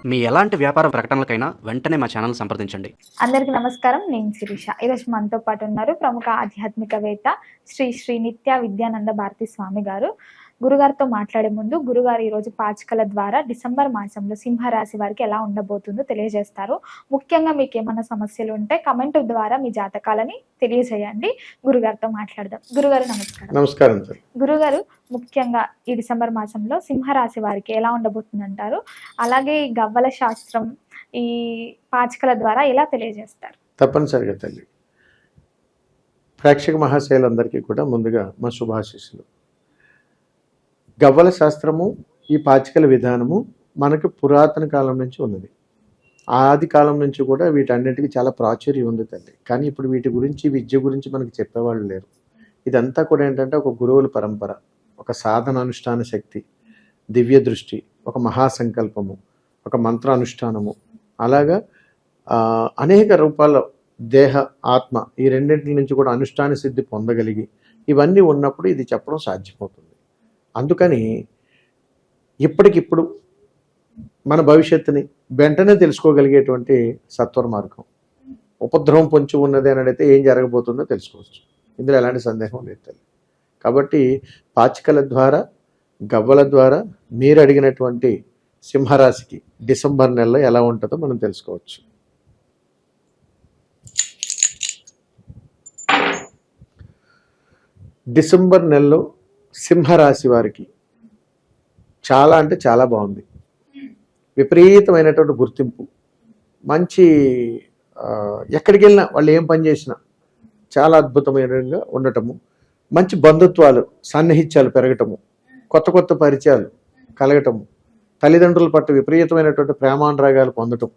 మీ ఎలాంటి వ్యాపార ప్రకటనలకైనా వెంటనే మా ఛానల్ సంప్రదించండి. అందరికీ నమస్కారం. నేను శిరీష. ఈరోజు మనతో పాటు ఉన్నారు ప్రముఖ ఆధ్యాత్మికవేత్త శ్రీ శ్రీ నిత్య విద్యానంద భారతి స్వామి గారు. గురుగారితో మాట్లాడే ముందు గురుగారు ఈరోజు పాచికల ద్వారా డిసెంబర్ మాసంలో సింహరాశి వారికి ఎలా ఉండబోతుందో తెలియజేస్తారు. ముఖ్యంగా మీకు ఏమైనా సమస్యలు ఉంటే కమెంట్ ద్వారా మీ జాతకాలని తెలియజేయండి. గురుగారితో మాట్లాడదాం. గురుగారు నమస్కారం. నమస్కారం సార్. గురుగారు, ముఖ్యంగా ఈ డిసెంబర్ మాసంలో సింహరాశి వారికి ఎలా ఉండబోతుందంటారు? అలాగే ఈ గవ్వల శాస్త్రం ఈ పాచికల ద్వారా ఎలా తెలియజేస్తారు? తప్పనిసరిగా తల్లి, ప్రేక్షక మహాశయులందరికీ కూడా ముందుగా మా శుభాశీస్సులు. గవ్వల శాస్త్రము, ఈ పాచికల విధానము మనకు పురాతన కాలం నుంచి ఉన్నది. ఆది కాలం నుంచి కూడా వీటన్నిటికీ చాలా ప్రాచుర్యం ఉంది తల్లి. కానీ ఇప్పుడు వీటి గురించి, విద్య గురించి మనకు చెప్పేవాళ్ళు లేరు. ఇదంతా కూడా ఏంటంటే ఒక గురువుల పరంపర, ఒక సాధన అనుష్ఠాన శక్తి, దివ్య దృష్టి, ఒక మహాసంకల్పము, ఒక మంత్ర అనుష్ఠానము, అలాగా అనేక రూపాల్లో దేహ ఆత్మ ఈ రెండింటి నుంచి కూడా అనుష్ఠాన సిద్ధి పొందగలిగి ఇవన్నీ ఉన్నప్పుడు ఇది చెప్పడం సాధ్యమవుతుంది. అందుకని ఇప్పటికిప్పుడు మన భవిష్యత్తుని వెంటనే తెలుసుకోగలిగేటువంటి సత్వర మార్గం. ఉపద్రవం పొంచి ఉన్నది అని అడిగితే ఏం జరగబోతుందో తెలుసుకోవచ్చు. ఇందులో ఎలాంటి సందేహం లేదు. కాబట్టి పాచికల ద్వారా, గవ్వల ద్వారా మీరు అడిగినటువంటి సింహరాశికి డిసెంబర్ నెలలో ఎలా ఉంటుందో మనం తెలుసుకోవచ్చు. డిసెంబర్ నెలలో సింహరాశి వారికి చాలా అంటే చాలా బాగుంది. విపరీతమైనటువంటి గుర్తింపు, మంచి ఎక్కడికి వెళ్ళినా వాళ్ళు ఏం పని చేసినా చాలా అద్భుతమైనగా ఉండటము, మంచి బంధుత్వాలు సన్నిహిత్యాలు పెరగటము, కొత్త కొత్త పరిచయాలు కలగటము, తల్లిదండ్రుల పట్ల విపరీతమైనటువంటి ప్రేమానురాగాలు పొందటం,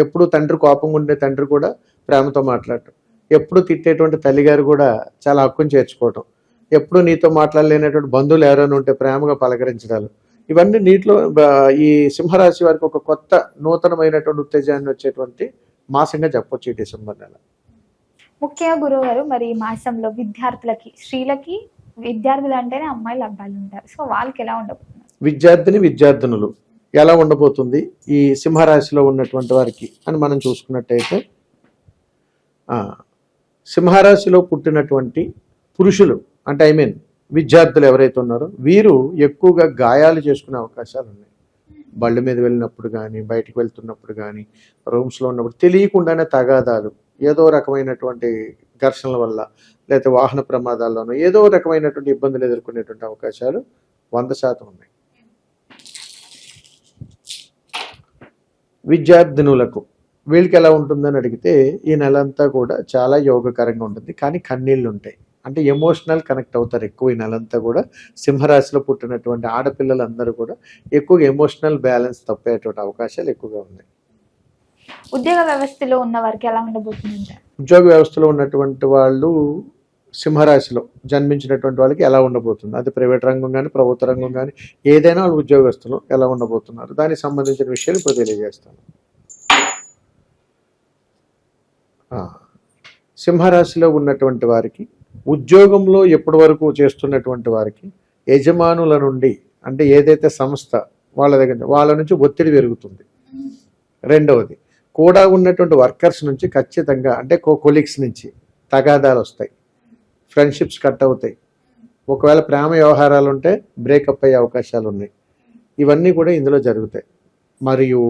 ఎప్పుడు తండ్రి కోపంగా ఉండే తండ్రి కూడా ప్రేమతో మాట్లాడటం, ఎప్పుడు తిట్టేటువంటి తల్లిగారు కూడా చాలా హక్కును చేర్చుకోవటం, ఎప్పుడు నీతో మాట్లాడలేనటువంటి బంధువులు ఎవరైనా ఉంటే ప్రేమగా పలకరించడాలు, ఇవన్నీ నీటిలో ఈ సింహరాశి వారికి ఒక కొత్త నూతనమైనటువంటి ఉత్తేజాన్ని వచ్చేటువంటి మాసంగా చెప్పొచ్చు ఈ డిసెంబర్ నెల. ముఖ్యంగా గురువు గారు, మరి ఈ మాసంలో విద్యార్థులకి, స్త్రీలకి, విద్యార్థులు అంటేనే అమ్మాయిలు అబ్బాయిలు ఉంటారు, సో వాళ్ళకి ఎలా ఉండబోతున్నారు? విద్యార్థినులు ఎలా ఉండబోతుంది ఈ సింహరాశిలో ఉన్నటువంటి వారికి అని మనం చూసుకున్నట్టయితే, సింహరాశిలో పుట్టినటువంటి పురుషులు అంటే విద్యార్థులు ఎవరైతే ఉన్నారో వీరు ఎక్కువగా గాయాలు చేసుకునే అవకాశాలు ఉన్నాయి. బళ్ళ మీద వెళ్ళినప్పుడు కానీ, బయటకు వెళ్తున్నప్పుడు కానీ, రూమ్స్లో ఉన్నప్పుడు తెలియకుండానే తగాదాలు, ఏదో రకమైనటువంటి ఘర్షణల వల్ల, లేకపోతే వాహన ప్రమాదాల్లోనూ ఏదో రకమైనటువంటి ఇబ్బందులు ఎదుర్కొనేటువంటి అవకాశాలు 100% ఉన్నాయి. విద్యార్థినులకు వీళ్ళకి ఎలా ఉంటుందని అడిగితే, ఈ నెల అంతా కూడా చాలా యోగకరంగా ఉంటుంది. కానీ కన్నీళ్ళు ఉంటాయి. అంటే ఎమోషనల్ కనెక్ట్ అవుతారు ఎక్కువ ఈ నెలంతా కూడా. సింహరాశిలో పుట్టినటువంటి ఆడపిల్లలందరూ కూడా ఎక్కువగా ఎమోషనల్ బ్యాలెన్స్ తప్పేటువంటి అవకాశాలు ఎక్కువగా ఉన్నాయి. ఉద్యోగ వ్యవస్థలో ఉన్న వారికి ఎలా ఉండబోతుంది? ఉద్యోగ వ్యవస్థలో ఉన్నటువంటి వాళ్ళు, సింహరాశిలో జన్మించినటువంటి వాళ్ళకి ఎలా ఉండబోతుంది, అది ప్రైవేట్ రంగం కానీ, ప్రభుత్వ రంగం కానీ, ఏదైనా వాళ్ళు ఉద్యోగస్తులు ఎలా ఉండబోతున్నారు, దానికి సంబంధించిన విషయాలు ఇప్పుడు తెలియజేస్తాను. సింహరాశిలో ఉన్నటువంటి వారికి, ఉద్యోగంలో ఎప్పటి వరకు చేస్తున్నటువంటి వారికి యజమానుల నుండి, అంటే ఏదైతే సంస్థ వాళ్ళ నుంచి ఒత్తిడి పెరుగుతుంది. రెండవది, కూడా ఉన్నటువంటి వర్కర్స్ నుంచి ఖచ్చితంగా, అంటే కొలీగ్స్ నుంచి తగాదాలు వస్తాయి, ఫ్రెండ్షిప్స్ కట్ అవుతాయి, ఒకవేళ ప్రేమ వ్యవహారాలు ఉంటే బ్రేకప్ అయ్యే అవకాశాలు ఉన్నాయి. ఇవన్నీ కూడా ఇందులో జరుగుతాయి. మరియు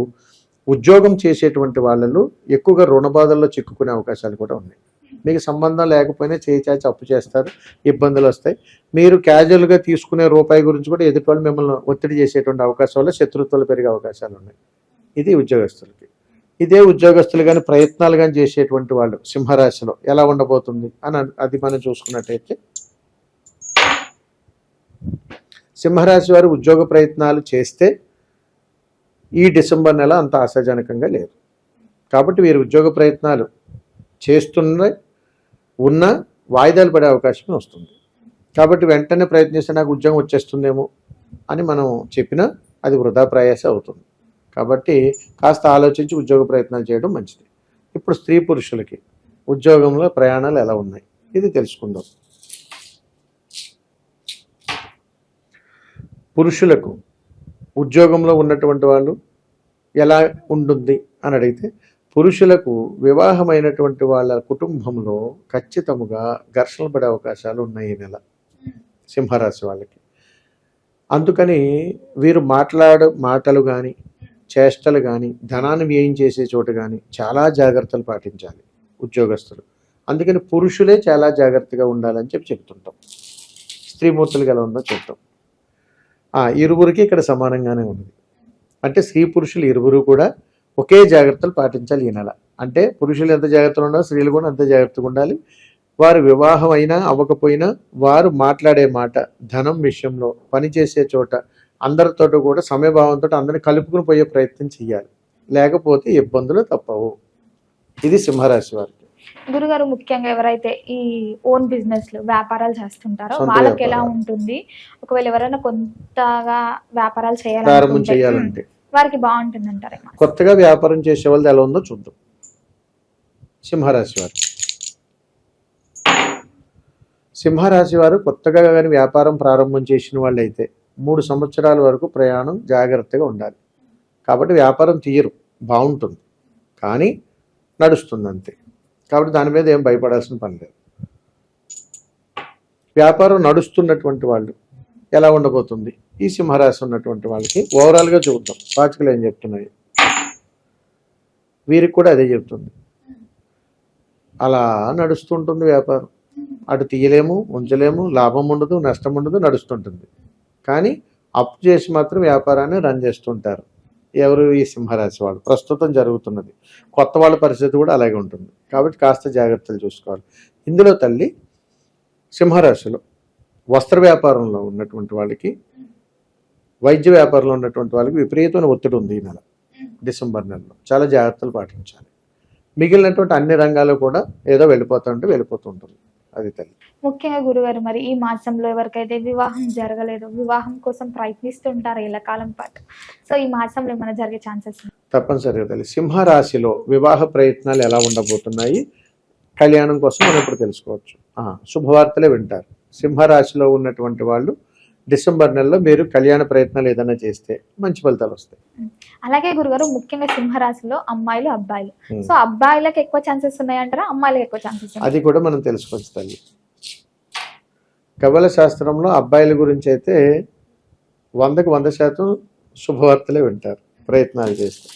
ఉద్యోగం చేసేటువంటి వాళ్ళలో ఎక్కువగా రుణ బాధల్లో చిక్కుకునే అవకాశాలు కూడా ఉన్నాయి. మీకు సంబంధం లేకపోయినా చేయి అప్పు చేస్తారు, ఇబ్బందులు వస్తాయి. మీరు క్యాజువల్గా తీసుకునే రూపాయి గురించి కూడా ఎదుటి వాళ్ళు మిమ్మల్ని ఒత్తిడి చేసేటువంటి అవకాశం వల్ల శత్రుత్వాలు పెరిగే అవకాశాలు ఉన్నాయి. ఇది ఉద్యోగస్తులకి. ఇదే ఉద్యోగస్తులు కానీ ప్రయత్నాలు కానీ చేసేటువంటి వాళ్ళు సింహరాశిలో ఎలా ఉండబోతుంది అని అది మనం చూసుకున్నట్టయితే, సింహరాశి వారు ఉద్యోగ ప్రయత్నాలు చేస్తే ఈ డిసెంబర్ నెల అంత ఆశాజనకంగా లేదు. కాబట్టి వీరు ఉద్యోగ ప్రయత్నాలు ఉన్న వాయిదాలు పడే అవకాశం వస్తుంది. కాబట్టి వెంటనే ప్రయత్నిస్తే నాకు ఉద్యోగం వచ్చేస్తుందేమో అని మనం చెప్పినా అది వృధా ప్రయాస అవుతుంది. కాబట్టి కాస్త ఆలోచించి ఉద్యోగ ప్రయత్నాలు చేయడం మంచిది. ఇప్పుడు స్త్రీ పురుషులకి ఉద్యోగంలో ప్రయాణాలు ఎలా ఉన్నాయి ఇది తెలుసుకుందాం. పురుషులకు ఉద్యోగంలో ఉన్నటువంటి వాళ్ళు ఎలా ఉంటుంది అని అడిగితే, పురుషులకు వివాహమైనటువంటి వాళ్ళ కుటుంబంలో ఖచ్చితముగా ఘర్షణలు పడే అవకాశాలు ఉన్నాయి ఈ నెల సింహరాశి వాళ్ళకి. అందుకని వీరు మాటలు కానీ చేష్టలు కానీ ధనాన్ని వ్యయం చేసే చోట కానీ చాలా జాగ్రత్తలు పాటించాలి ఉద్యోగస్తులు. అందుకని పురుషులే చాలా జాగ్రత్తగా ఉండాలని చెప్తుంటాం. స్త్రీమూర్తులు ఎలా ఉందో చెప్తాం. ఇరువురికి ఇక్కడ సమానంగానే ఉంది. అంటే స్త్రీ పురుషులు ఇరువురు కూడా ఒకే జాగ్రత్తలు పాటించాలి ఈ నెల. అంటే పురుషులు ఎంత జాగ్రత్తగా ఉండాలో స్త్రీలు కూడా అంత జాగ్రత్తగా ఉండాలి. వారు వివాహం అయినా అవ్వకపోయినా వారు మాట్లాడే మాట, ధనం విషయంలో, పనిచేసే చోట అందరితో కూడా సమయభావంతో అందరిని కలుపుకుని పోయే ప్రయత్నం చేయాలి. లేకపోతే ఇబ్బందులు తప్పవు. ఇది సింహరాశి వారికి. గురుగారు, ముఖ్యంగా ఎవరైతే ఈ ఓన్ బిజినెస్లు వ్యాపారాలు చేస్తుంటారో సొంత వాళ్ళకి ఎలా వ్యాపారాలు. ఉంటుంది? ఒకవేళ ఎవరైనా కొత్తగా వ్యాపారాలు ప్రారంభం చేయాలంటే చేయాలంటే వారికి బాగుంటుంది అంటారేమో. కొత్తగా వ్యాపారం చేసే వాళ్ళది ఎలా ఉందో చూద్దాం. సింహరాశి వారు సింహరాశి వారు కొత్తగా కానీ వ్యాపారం ప్రారంభం చేసిన వాళ్ళు అయితే 3 సంవత్సరాల వరకు ప్రయాణం జాగ్రత్తగా ఉండాలి. కాబట్టి వ్యాపారం తీయరు, బాగుంటుంది, కానీ నడుస్తుంది అంతే. కాబట్టి దాని మీద ఏం భయపడాల్సిన పని లేదు. వ్యాపారం నడుస్తున్నటువంటి వాళ్ళు ఎలా ఉండబోతుంది ఈ సింహరాశి ఉన్నటువంటి వాళ్ళకి ఓవరాల్గా చూద్దాం. పాచికలు ఏం చెప్తున్నాయి, వీరికి కూడా అదే చెప్తుంది. అలా నడుస్తుంటుంది వ్యాపారం. అటు తీయలేము, ఉంచలేము, లాభం ఉండదు, నష్టం ఉండదు, నడుస్తుంటుంది. కానీ అప్పు చేసి మాత్రం వ్యాపారాన్ని రన్ చేస్తుంటారు ఎవరు? ఈ సింహరాశి వాళ్ళు. ప్రస్తుతం జరుగుతున్నది. కొత్త వాళ్ళ పరిస్థితి కూడా అలాగే ఉంటుంది. కాబట్టి కాస్త జాగ్రత్తలు చూసుకోవాలి. ఇందులో తల్లి సింహరాశిలో వస్త్ర వ్యాపారంలో ఉన్నటువంటి వాళ్ళకి, వైద్య వ్యాపారంలో ఉన్నటువంటి వాళ్ళకి విపరీతమైన ఒత్తిడి ఉంది ఈ నెల డిసెంబర్ నెలలో. చాలా జాగ్రత్తలు పాటించాలి. మిగిలినటువంటి అన్ని రంగాలు కూడా ఏదో వెళ్ళిపోతుంటుంది. అది తల్లి. ముఖ్యంగా గురుగారు, మరి ఈ మాసంలో ఎవరికైతే వివాహం జరగలేదో, వివాహం కోసం ప్రయత్నిస్తుంటారు ఇలా కాలం పాటు, సో ఈ మాసంలో ఏమైనా జరిగే ఛాన్సెస్? తప్పనిసరిగా తల్లి. సింహరాశిలో వివాహ ప్రయత్నాలు ఎలా ఉండబోతున్నాయి, కళ్యాణం కోసం మనం ఇప్పుడు తెలుసుకోవచ్చు. శుభవార్తలే వింటారు. సింహరాశిలో ఉన్నటువంటి వాళ్ళు డిసెంబర్ నెలలో మీరు కళ్యాణ ప్రయత్నాలు ఏదైనా చేస్తే మంచి ఫలితాలు వస్తాయి. అలాగే గురుగారు, ముఖ్యంగా సింహరాశిలో అమ్మాయిలు, అబ్బాయిలు, సో అబ్బాయిలకు ఎక్కువ ఛాన్సెస్ ఉన్నాయంటారా, అమ్మాయిలకు ఎక్కువ ఛాన్సెస్? అది కూడా మనం తెలుసుకోవచ్చు తల్లి. ఖగోళ శాస్త్రంలో అబ్బాయిల గురించి అయితే 100కి 100% శుభవార్తలే వింటారు ప్రయత్నాలు చేస్తే.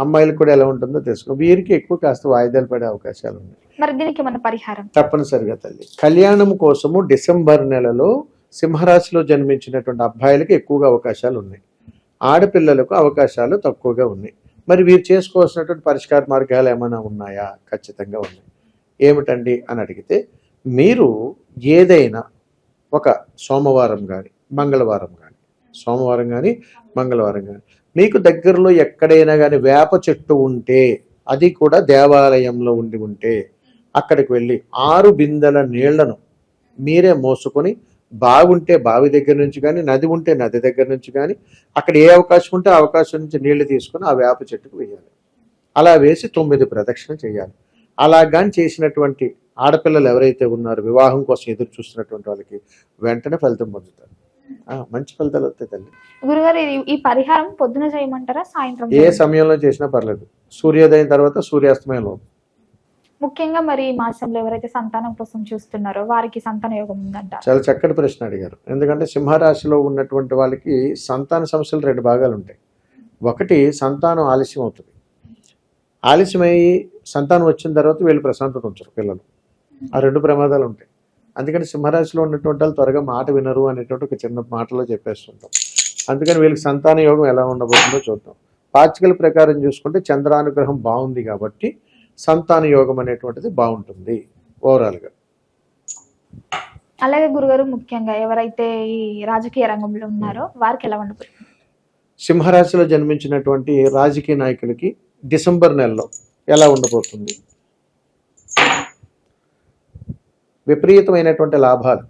అమ్మాయిలకు కూడా ఎలా ఉంటుందో తెలుసుకో. వీరికి ఎక్కువ కాస్త వాయిదాలు పడే అవకాశాలు ఉన్నాయి. మరి దీనికి మన పరిహారం? తప్పనిసరిగా తల్లి, కళ్యాణం కోసము డిసెంబర్ నెలలో సింహరాశిలో జన్మించినటువంటి అబ్బాయిలకు ఎక్కువగా అవకాశాలు ఉన్నాయి. ఆడపిల్లలకు అవకాశాలు తక్కువగా ఉన్నాయి. మరి వీరు చేసుకోవాల్సినటువంటి పరిష్కార మార్గాలు ఏమైనా ఉన్నాయా? ఖచ్చితంగా ఉన్నాయి. ఏమిటండి అని అడిగితే, మీరు ఏదైనా ఒక సోమవారం కానీ మంగళవారం కానీ మీకు దగ్గరలో ఎక్కడైనా కానీ వేప చెట్టు ఉంటే, అది కూడా దేవాలయంలో ఉంటే అక్కడికి వెళ్ళి 6 బిందెల నీళ్లను మీరే మోసుకొని, బాగుంటే బావి దగ్గర నుంచి కానీ, నది ఉంటే నది దగ్గర నుంచి కానీ, అక్కడ ఏ అవకాశం ఉంటే ఆ అవకాశం నుంచి నీళ్లు తీసుకొని ఆ వేప చెట్టుకు వేయాలి. అలా వేసి 9 ప్రదక్షిణ చేయాలి. అలా కానీ చేసినటువంటి ఆడపిల్లలు ఎవరైతే ఉన్నారో వివాహం కోసం ఎదురు చూస్తున్నటువంటి వాళ్ళకి వెంటనే ఫలితం పొందుతారు. మంచి ఫలితాలు వస్తాయి తల్లి. గురుగారు, ఈ పరిహారం పొద్దున చేయమంటారా, సాయంత్రం? ఏ సమయంలో చేసినా పర్లేదు. సూర్యోదయం తర్వాత, సూర్యాస్తమయంలో. ముఖ్యంగా మరి ఈ మాసంలో ఎవరైతే సంతానం కోసం చూస్తున్నారో వారికి సంతాన యోగం ఉందంట? చాలా చక్కటి ప్రశ్న అడిగారు. ఎందుకంటే సింహరాశిలో ఉన్నటువంటి వాళ్ళకి సంతాన సమస్యలు 2 భాగాలు ఉంటాయి. ఒకటి, సంతానం ఆలస్యం అవుతుంది. ఆలస్యమై సంతానం వచ్చిన తర్వాత వీళ్ళు ప్రశాంతత ఉంచరు పిల్లలు. ఆ 2 ప్రమాదాలు ఉంటాయి. అందుకని సింహరాశిలో ఉన్నటువంటి వాళ్ళు త్వరగా మాట వినరు అనేటువంటి ఒక చిన్న మాటలో చెప్పేస్తుంటాం. అందుకని వీళ్ళకి సంతాన యోగం ఎలా ఉండబోతుందో చూద్దాం. పాచికల ప్రకారం చూసుకుంటే చంద్రానుగ్రహం బాగుంది కాబట్టి సంతాన యోగం అనేటువంటిది బాగుంటుంది ఓవరాల్గా. అలాగే గురుగారు, ముఖ్యంగా ఎవరైతే ఈ రాజకీయ రంగంలో ఉన్నారో వారికి ఎలా ఉండబోతుంది? సింహరాశిలో జన్మించినటువంటి రాజకీయ నాయకులకి డిసెంబర్ నెలలో ఎలా ఉండబోతుంది? విపరీతమైనటువంటి లాభాలు,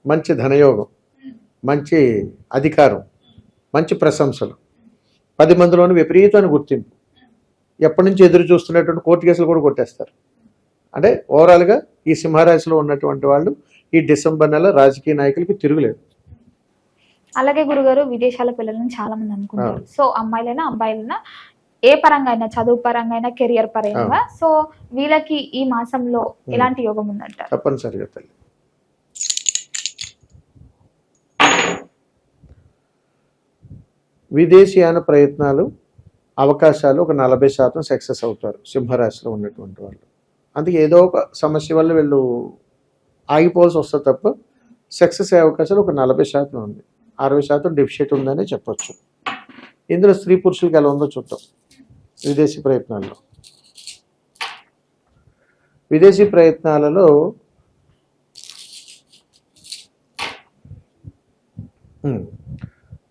మంచి ధనయోగం, మంచి అధికారం, మంచి ప్రశంసలు, 10 మందిలోని విపరీతమైన గుర్తింపు, ఎప్పటి నుంచి ఎదురు చూస్తున్నటువంటి కోర్టు కేసులు కూడా కొట్టేస్తారు. అంటే ఓవరాల్గా ఈ సింహరాశిలో ఉన్నటువంటి వాళ్ళు ఈ డిసెంబర్ నెల రాజకీయ నాయకులకి తిరుగులేదు. అలాగే గురుగారు విదేశాల పిల్లలను చాలా మంది అనుకుంటారు. సో అమ్మాయిలైనా అబ్బాయిలైనా ఏ పరంగా అయినా, చదువు పరంగా అయినా, కెరియర్ పరంగా, సో వీళ్ళకి ఈ మాసంలో ఎలాంటి యోగం ఉందంటారు? తప్పనిసరిగా తల్లి. విదేశీయాన ప్రయత్నాలు అవకాశాలు ఒక 40% సక్సెస్ అవుతారు సింహరాశిలో ఉన్నటువంటి వాళ్ళు. అందుకే ఏదో ఒక సమస్య వల్ల వీళ్ళు ఆగిపోవాల్సి వస్తుంది తప్ప సక్సెస్ అయ్యే అవకాశాలు ఒక 40% ఉంది. 60% డెఫిషియట్ ఉందని చెప్పొచ్చు. ఇందులో స్త్రీ పురుషులకి ఎలా ఉందో చూద్దాం. విదేశీ ప్రయత్నాల్లో, విదేశీ ప్రయత్నాలలో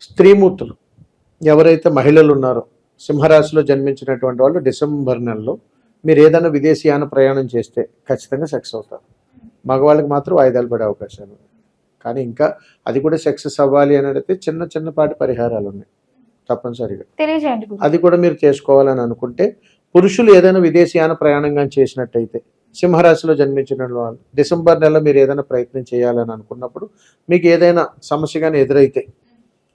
స్త్రీమూర్తులు ఎవరైతే మహిళలు ఉన్నారో సింహరాశిలో జన్మించినటువంటి వాళ్ళు డిసెంబర్ నెలలో మీరు ఏదైనా విదేశీయాన ప్రయాణం చేస్తే ఖచ్చితంగా సక్సెస్ అవుతారు. మగవాళ్ళకి మాత్రం వాయిదాలు పడే అవకాశాలు ఉన్నాయి. కానీ ఇంకా అది కూడా సక్సెస్ అవ్వాలి అని అడిగితే చిన్నపాటి పరిహారాలు ఉన్నాయి తప్పనిసరిగా. తెలియజేయండి. అది కూడా మీరు చేసుకోవాలని అనుకుంటే, పురుషులు ఏదైనా విదేశీయాన ప్రయాణంగా చేసినట్టయితే సింహరాశిలో జన్మించిన వాళ్ళు డిసెంబర్ నెలలో మీరు ఏదైనా ప్రయత్నం చేయాలని అనుకున్నప్పుడు మీకు ఏదైనా సమస్య కానీ ఎదురైతే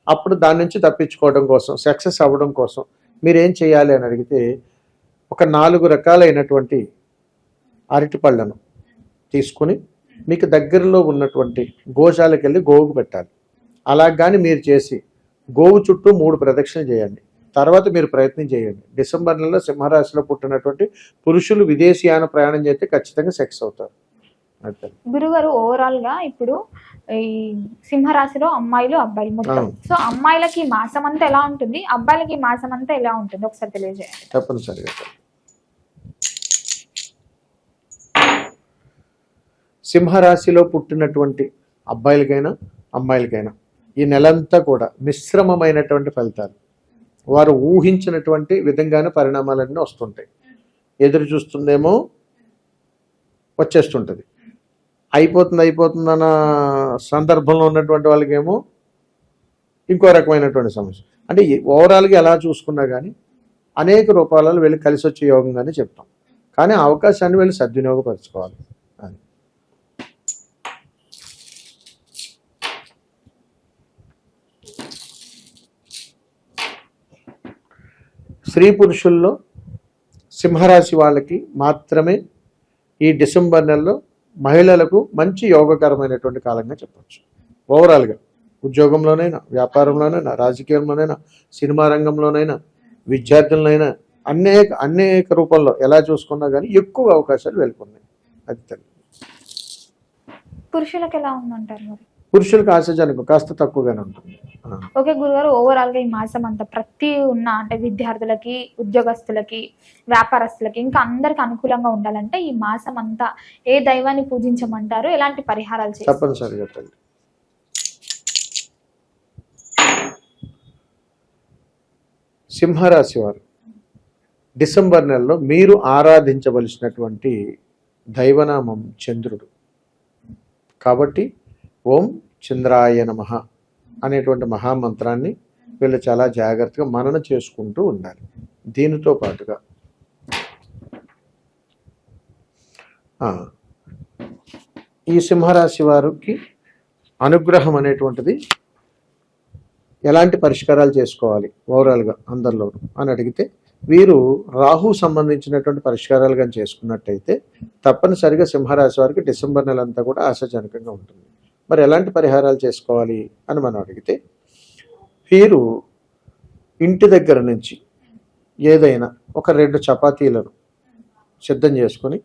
అప్పుడు దాని నుంచి తప్పించుకోవడం కోసం, సక్సెస్ అవ్వడం కోసం మీరు ఏం చేయాలి అని అడిగితే, ఒక 4 రకాలైనటువంటి అరటిపళ్ళను తీసుకుని మీకు దగ్గరలో ఉన్నటువంటి గోశాలకు వెళ్ళి గోవుకు పెట్టాలి. అలా కానీ మీరు చేసి గోవు చుట్టూ 3 ప్రదక్షిణలు చేయండి. తర్వాత మీరు ప్రయత్నం చేయండి. డిసెంబర్ నెలలో సింహరాశిలో పుట్టినటువంటి పురుషులు విదేశీయాన ప్రయాణం చేస్తే ఖచ్చితంగా సక్సెస్ అవుతారు. గురుగారు ఓవరాల్ గా ఇప్పుడు ఈ సింహరాశిలో అమ్మాయిలు అబ్బాయిలు మొత్తం, సో అమ్మాయిలకి మాసం అంతా ఎలా ఉంటుంది, అబ్బాయిలకి మాసం అంతా ఎలా ఉంటుంది ఒకసారి తెలియజేయండి. తప్పనిసరిగా. సింహరాశిలో పుట్టినటువంటి అబ్బాయిలకైనా అమ్మాయిలకైనా ఈ నెలంతా కూడా మిశ్రమమైనటువంటి ఫలితాలు, వారు ఊహించినటువంటి విధంగానే పరిణామాలన్నీ వస్తుంటాయి. ఎదురు చూస్తుందేమో వచ్చేస్తుంటుంది, అయిపోతుందన్న సందర్భంలో ఉన్నటువంటి వాళ్ళకేమో ఇంకో రకమైనటువంటి సమస్య. అంటే ఓవరాల్గా ఎలా చూసుకున్నా కానీ అనేక రూపాలలో వెళ్ళి కలిసి వచ్చే యోగంగానే చెప్తాం. కానీ ఆ అవకాశాన్ని వెళ్ళి సద్వినియోగపరచుకోవాలి. అది స్త్రీ పురుషుల్లో సింహరాశి వాళ్ళకి మాత్రమే ఈ డిసెంబర్ నెలలో మహిళలకు మంచి యోగకరమైనటువంటి కాలంగా చెప్పచ్చు. ఓవరాల్గా ఉద్యోగంలోనైనా, వ్యాపారంలోనైనా, రాజకీయంలోనైనా, సినిమా రంగంలోనైనా, విద్యార్థులనైనా అనేక రూపంలో ఎలా చూసుకున్నా కానీ ఎక్కువ అవకాశాలు వెళ్ళుకున్నాయి. అది తెలియదు. పురుషులకు ఎలా ఉందంటారు మరి? పురుషులకు ఆశాజనకం కాస్త తక్కువగానే ఉంటుంది. ఓకే గురుగారు, ఓవరాల్ గా ఈ మాసం అంతా ప్రతి ఉన్న అంటే విద్యార్థులకి, ఉద్యోగస్తులకి, వ్యాపారస్తులకి, ఇంకా అందరికి అనుకూలంగా ఉండాలంటే ఈ మాసం అంతా ఏ దైవాన్ని పూజించమంటారు, ఎలాంటి పరిహారాలు చేయాలి? తప్పనిసరిగా తల్లి. సింహరాశి వారు డిసెంబర్ నెలలో మీరు ఆరాధించవలసినటువంటి దైవనామం చంద్రుడు. కాబట్టి ఓం చంద్రాయ నమః అనేటువంటి మహామంత్రాన్ని వీళ్ళు చాలా జాగ్రత్తగా మనన చేసుకుంటూ ఉండాలి. దీనితో పాటుగా ఈ సింహరాశి వారికి అనుగ్రహం అనేటువంటిది ఎలాంటి పరిష్కారాలు చేసుకోవాలి ఓవరాల్గా అందరిలోనూ అని అడిగితే, వీరు రాహు సంబంధించినటువంటి పరిష్కారాలు కానీ చేసుకున్నట్టయితే తప్పనిసరిగా సింహరాశి వారికి డిసెంబర్ నెల అంతా కూడా ఆశాజనకంగా ఉంటుంది. మరి ఎలాంటి పరిహారాలు చేసుకోవాలి అని మనం అడిగితే, వీరు ఇంటి దగ్గర నుంచి ఏదైనా ఒక 2 చపాతీలను సిద్ధం చేసుకొని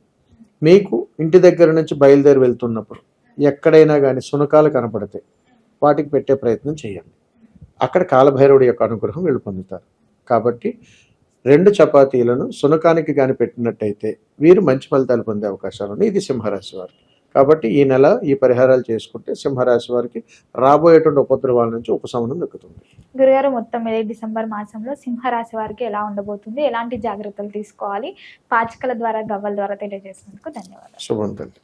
మీకు ఇంటి దగ్గర నుంచి బయలుదేరి వెళ్తున్నప్పుడు ఎక్కడైనా కానీ సునకాలు కనపడితే వాటికి పెట్టే ప్రయత్నం చేయండి. అక్కడ కాలభైరవుడి యొక్క అనుగ్రహం వీళ్ళు పొందుతారు. కాబట్టి 2 చపాతీలను సునకానికి కానీ పెట్టినట్టయితే వీరు మంచి ఫలితాలు పొందే అవకాశాలు ఉన్నాయి. ఇది సింహరాశి వారికి. కాబట్టి ఈ నెల ఈ పరిహారాలు చేసుకుంటే సింహరాశి వారికి రాబోయేటువంటి ఉపద్రవాల నుంచి ఉపశమనం దక్కుతుంది. గురుగారు, మొత్తం మీద డిసెంబర్ మాసంలో సింహరాశి వారికి ఎలా ఉండబోతుంది, ఎలాంటి జాగ్రత్తలు తీసుకోవాలి, పాచికల ద్వారా, గవ్వల ద్వారా తెలియజేసినందుకు ధన్యవాదాలు. శుభం తల్లి.